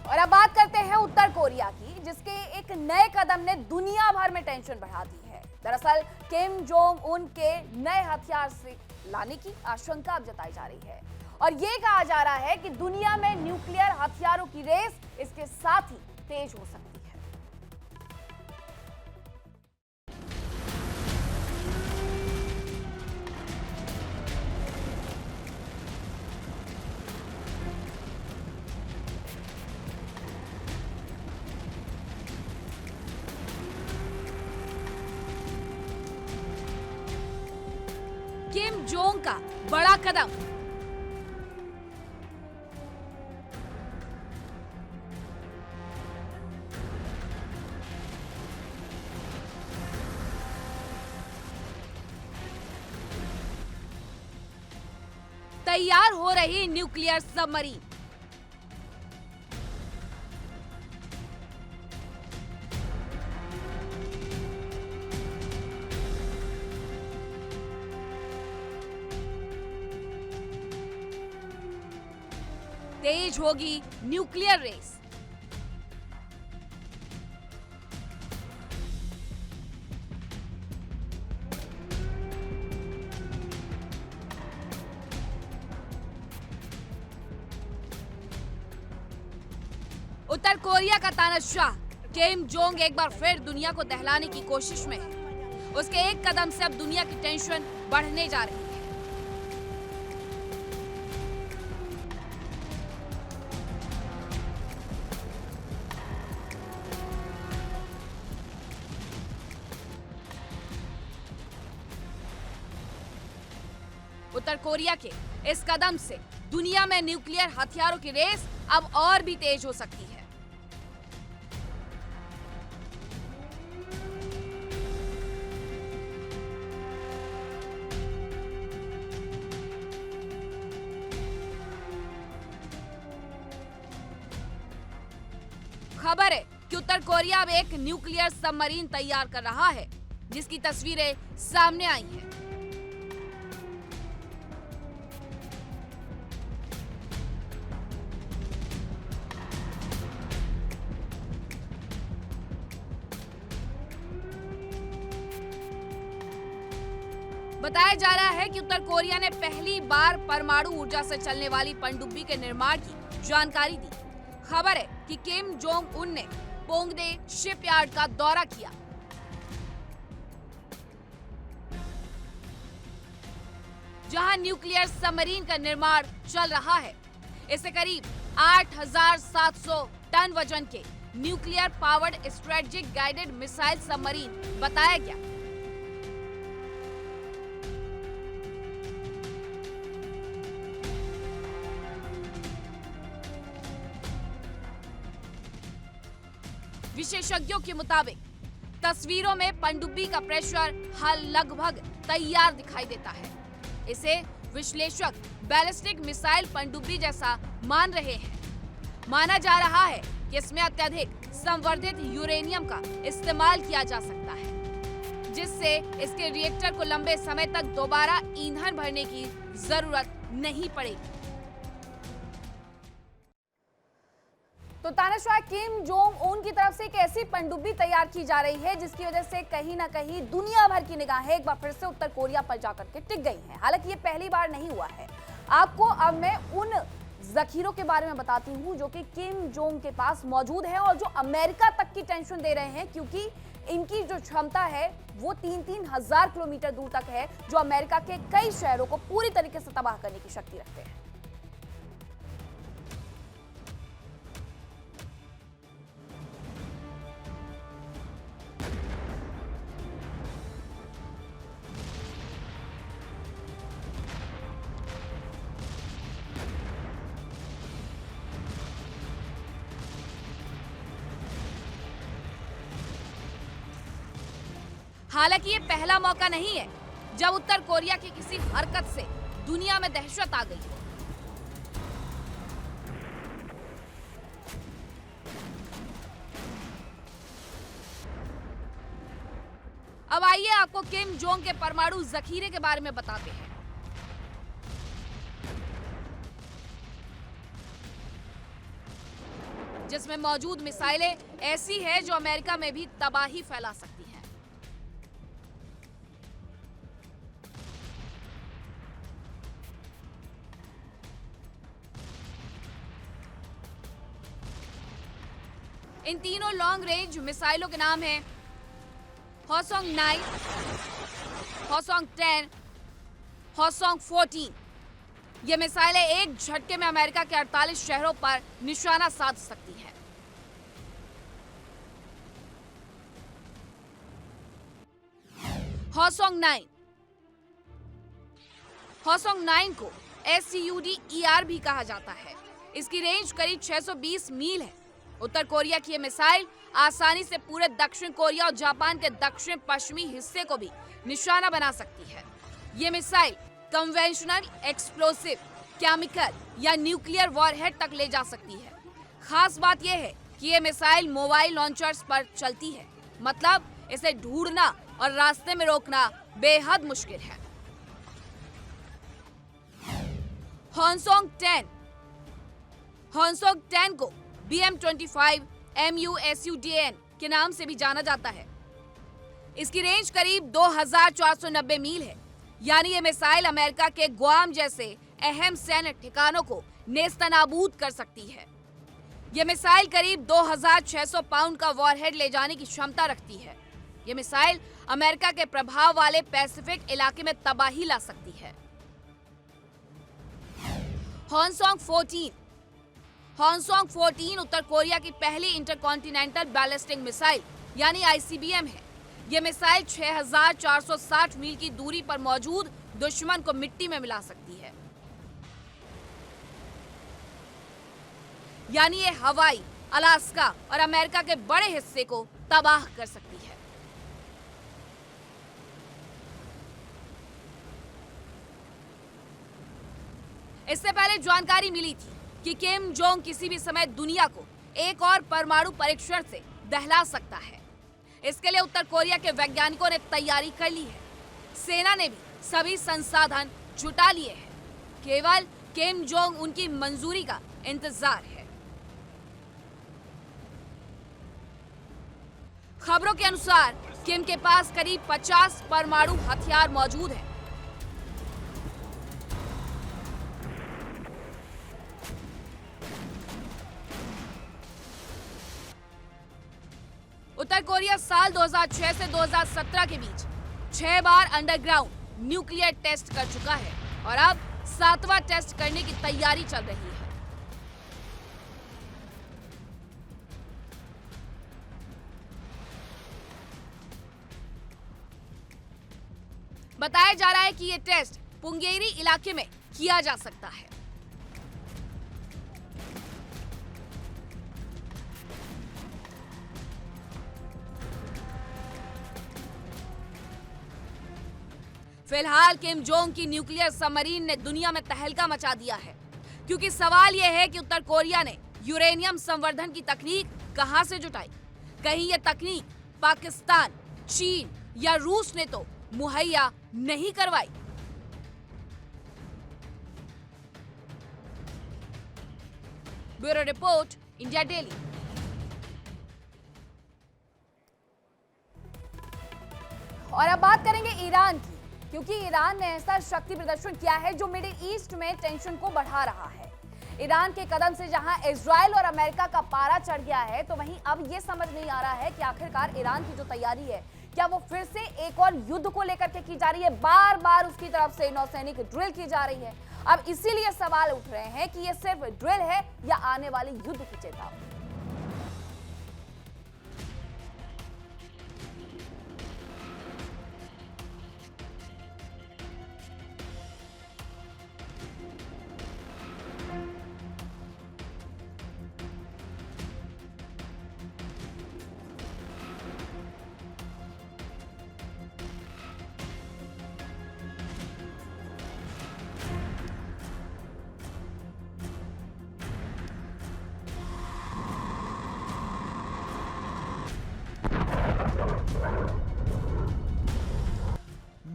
और अब बात करते हैं उत्तर कोरिया की, जिसके एक नए कदम ने दुनिया भर में टेंशन बढ़ा दी है। दरअसल किम जोंग उन के नए हथियार से लाने की आशंका अब जताई जा रही है और ये कहा जा रहा है कि दुनिया में न्यूक्लियर हथियारों की रेस इसके साथ ही तेज हो सकती है। किम जोंग का बड़ा कदम। तैयार हो रही न्यूक्लियर सबमरीन। तेज होगी न्यूक्लियर रेस। उत्तर कोरिया का तानाशाह किम जोंग एक बार फिर दुनिया को दहलाने की कोशिश में है। उसके एक कदम से अब दुनिया की टेंशन बढ़ने जा रही है। उत्तर कोरिया के इस कदम से दुनिया में न्यूक्लियर हथियारों की रेस अब और भी तेज हो सकती है। खबर है कि उत्तर कोरिया अब एक न्यूक्लियर सबमरीन तैयार कर रहा है, जिसकी तस्वीरें सामने आई हैं। बताया जा रहा है कि उत्तर कोरिया ने पहली बार परमाणु ऊर्जा से चलने वाली पनडुब्बी के निर्माण की जानकारी दी। खबर है कि किम जोंग उन ने पोंगडे शिपयार्ड का दौरा किया। जहां न्यूक्लियर सबमरीन का निर्माण चल रहा है। इसे करीब 8,700 टन वजन के nuclear powered strategic guided missile submarine बताया गया। विशेषज्ञों के मुताबिक तस्वीरों में पनडुब्बी का प्रेशर हाल लगभग तैयार दिखाई देता है। इसे विश्लेषक बैलिस्टिक मिसाइल पनडुब्बी जैसा मान रहे हैं। माना जा रहा है कि इसमें अत्यधिक संवर्धित यूरेनियम का इस्तेमाल किया जा सकता है, जिससे इसके रिएक्टर को लंबे समय तक दोबारा ईंधन भरने की जरूरत नहीं पड़ेगी। तो तानाशाह किम जोंग उन की तरफ से एक ऐसी पनडुब्बी तैयार की जा रही है जिसकी वजह से कहीं ना कहीं दुनिया भर की निगाहें एक बार फिर से उत्तर कोरिया पर जाकर के टिक गई हैं। हालांकि ये पहली बार नहीं हुआ है। आपको अब मैं उन जखीरों के बारे में बताती हूँ जो कि किम जोंग के पास मौजूद है और जो अमेरिका तक की टेंशन दे रहे हैं, क्योंकि इनकी जो क्षमता है वो 3-3 हजार किलोमीटर दूर तक है, जो अमेरिका के कई शहरों को पूरी तरीके से तबाह करने की शक्ति रखते हैं। हालांकि ये पहला मौका नहीं है जब उत्तर कोरिया की किसी हरकत से दुनिया में दहशत आ गई। अब आइए आपको किम जोंग के परमाणु जखीरे के बारे में बताते हैं। जिसमें मौजूद मिसाइलें ऐसी है जो अमेरिका में भी तबाही फैला सकती हैं। इन तीनों लॉन्ग रेंज मिसाइलों के नाम हैं हॉसोंग 9, हॉसोंग 10, हॉसोंग 14। ये मिसाइलें एक झटके में अमेरिका के 48 शहरों पर निशाना साध सकती हैं। हॉसोंग 9, हॉसोंग 9 को SCUD-ER भी कहा जाता है। इसकी रेंज करीब 620 मील है। उत्तर कोरिया की यह मिसाइल आसानी से पूरे दक्षिण कोरिया और जापान के दक्षिण पश्चिमी हिस्से को भी निशाना बना सकती है। ये मिसाइल कन्वेंशनल, एक्सप्लोसिव, केमिकल या न्यूक्लियर वॉरहेड तक ले जा सकती है। खास बात यह है कि ये मिसाइल मोबाइल लॉन्चर्स पर चलती है, मतलब इसे ढूंढना और रास्ते में रोकना बेहद मुश्किल है। हॉसोंग 10, हॉसोंग 10 को BM-25 MUSUDN के नाम से भी जाना जाता है। इसकी रेंज करीब 2490 मील है, यानी ये मिसाइल अमेरिका के गुआम जैसे अहम सैन्य ठिकानों को नेस्तनाबूद कर सकती है। ये मिसाइल करीब 2600 पाउंड का वॉरहेड ले जाने की क्षमता रखती है। ये मिसाइल अमेरिका के प्रभाव वाले पैसिफिक इलाके में तबाही ला सकती है। हॉसोंग 14, हॉसोंग 14 उत्तर कोरिया की पहली इंटरकॉन्टिनेंटल बैलिस्टिक मिसाइल यानी ICBM है। यह मिसाइल 6460 मील की दूरी पर मौजूद दुश्मन को मिट्टी में मिला सकती है, यानी ये हवाई, अलास्का और अमेरिका के बड़े हिस्से को तबाह कर सकती है। इससे पहले जानकारी मिली थी कि किम जोंग किसी भी समय दुनिया को एक और परमाणु परीक्षण से दहला सकता है। इसके लिए उत्तर कोरिया के वैज्ञानिकों ने तैयारी कर ली है। सेना ने भी सभी संसाधन जुटा लिए हैं। केवल किम जोंग उनकी मंजूरी का इंतजार है। खबरों के अनुसार किम के पास करीब 50 परमाणु हथियार मौजूद हैं। उत्तर कोरिया साल 2006 से 2017 के बीच 6 बार अंडरग्राउंड न्यूक्लियर टेस्ट कर चुका है और अब 7वां टेस्ट करने की तैयारी चल रही है। बताया जा रहा है कि यह टेस्ट पुंगेरी इलाके में किया जा सकता है। फिलहाल किम जोंग की न्यूक्लियर सबमरीन ने दुनिया में तहलका मचा दिया है, क्योंकि सवाल यह है कि उत्तर कोरिया ने यूरेनियम संवर्धन की तकनीक कहां से जुटाई। कहीं यह तकनीक पाकिस्तान, चीन या रूस ने तो मुहैया नहीं करवाई। Bureau report, India daily. और अब बात करेंगे ईरान की, क्योंकि ईरान ने ऐसा शक्ति प्रदर्शन किया है जो मिडिल ईस्ट में टेंशन को बढ़ा रहा है। ईरान के कदम से जहां इजराइल और अमेरिका का पारा चढ़ गया है, तो वहीं अब ये समझ नहीं आ रहा है कि आखिरकार ईरान की जो तैयारी है, क्या वो फिर से एक और युद्ध को लेकर के की जा रही है। बार बार उसकी तरफ से नौसैनिक ड्रिल की जा रही है। अब इसीलिए सवाल उठ रहे हैं कि ये सिर्फ ड्रिल है या आने वाले युद्ध की चेतावनी।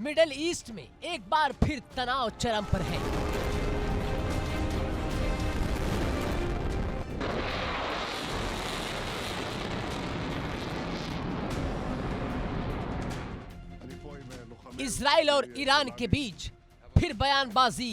मिडल ईस्ट में एक बार फिर तनाव चरम पर है। इजराइल और ईरान के बीच फिर बयानबाजी।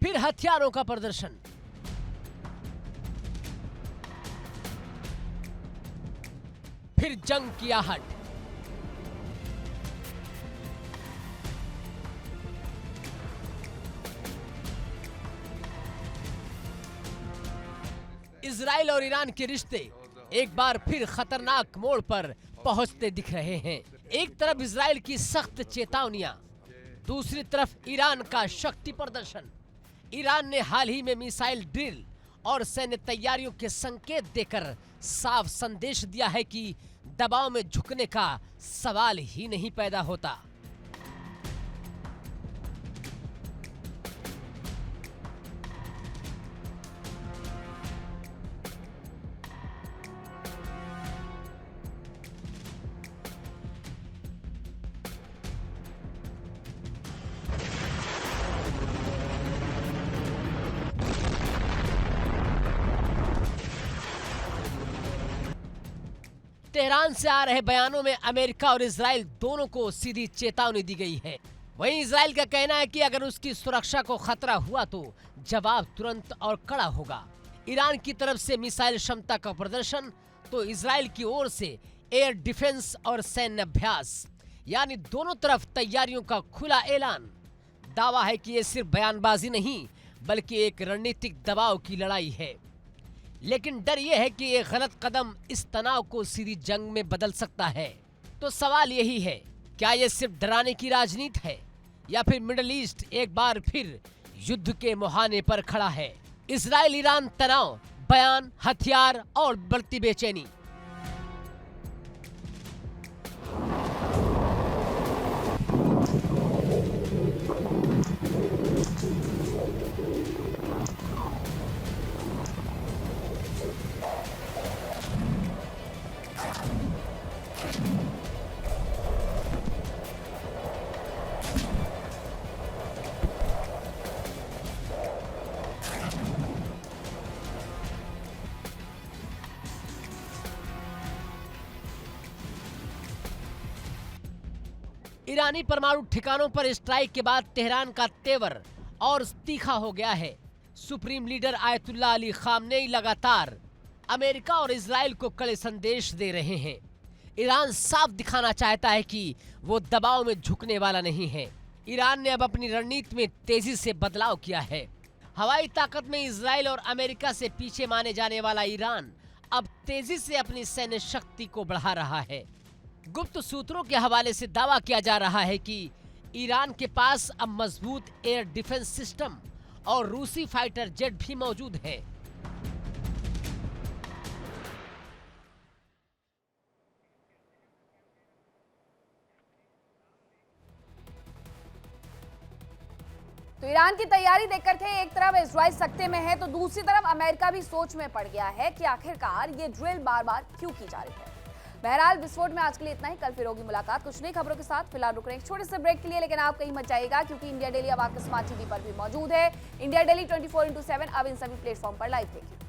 फिर हथियारों का प्रदर्शन। फिर जंग की आहट। इजराइल और ईरान के रिश्ते एक बार फिर खतरनाक मोड़ पर पहुंचते दिख रहे हैं। एक तरफ इजराइल की सख्त चेतावनियां, दूसरी तरफ ईरान का शक्ति प्रदर्शन। ईरान ने हाल ही में मिसाइल ड्रिल और सैन्य तैयारियों के संकेत देकर साफ संदेश दिया है कि दबाव में झुकने का सवाल ही नहीं पैदा होता। तेहरान से आ रहे बयानों में अमेरिका और इजराइल दोनों को सीधी चेतावनी दी गई है। वहीं इजराइल का कहना है कि अगर उसकी सुरक्षा को खतरा हुआ तो जवाब तुरंत और कड़ा होगा। ईरान की तरफ से मिसाइल क्षमता का प्रदर्शन तो इजराइल की ओर से एयर डिफेंस और सैन्य अभ्यास, यानी दोनों तरफ तैयारियों का खुला ऐलान। दावा है कि ये सिर्फ बयानबाजी नहीं बल्कि एक रणनीतिक दबाव की लड़ाई है। लेकिन डर यह है कि ये गलत कदम इस तनाव को सीधी जंग में बदल सकता है। तो सवाल यही है, क्या ये सिर्फ डराने की राजनीति है या फिर मिडिल ईस्ट एक बार फिर युद्ध के मुहाने पर खड़ा है? इजराइल ईरान तनाव, बयान, हथियार और बढ़ती बेचैनी। ईरानी परमाणु ठिकानों पर स्ट्राइक के बाद तेहरान का तेवर और तीखा हो गया है। Supreme leader Ayatollah Ali Khamenei लगातार अमेरिका और इजराइल को कड़े संदेश दे रहे हैं। ईरान साफ दिखाना चाहता है कि वो दबाव में झुकने वाला नहीं है। ईरान ने अब अपनी रणनीति में तेजी से बदलाव किया है। हवाई ताकत में इजराइल और अमेरिका से पीछे माने जाने वाला ईरान अब तेजी से अपनी सैन्य शक्ति को बढ़ा रहा है। गुप्त सूत्रों के हवाले से दावा किया जा रहा है कि ईरान के पास अब मजबूत एयर डिफेंस सिस्टम और रूसी फाइटर जेट भी मौजूद है। तो ईरान की तैयारी देखकर के एक तरफ इजराइल सकते में है तो दूसरी तरफ अमेरिका भी सोच में पड़ गया है कि आखिरकार ये ड्रिल बार बार क्यों की जा रही है। बहरहाल विस्फोट में आज के लिए इतना ही। कल फिर होगी मुलाकात कुछ नई खबरों के साथ। फिलहाल रुक रहे हैं एक छोटे से ब्रेक के लिए, लेकिन आप कहीं मत जाइएगा क्योंकि इंडिया डेली अब आपके स्मार्ट टीवी पर भी मौजूद है। इंडिया डेली 24/7 अब इन सभी प्लेटफॉर्म पर लाइव देखिए।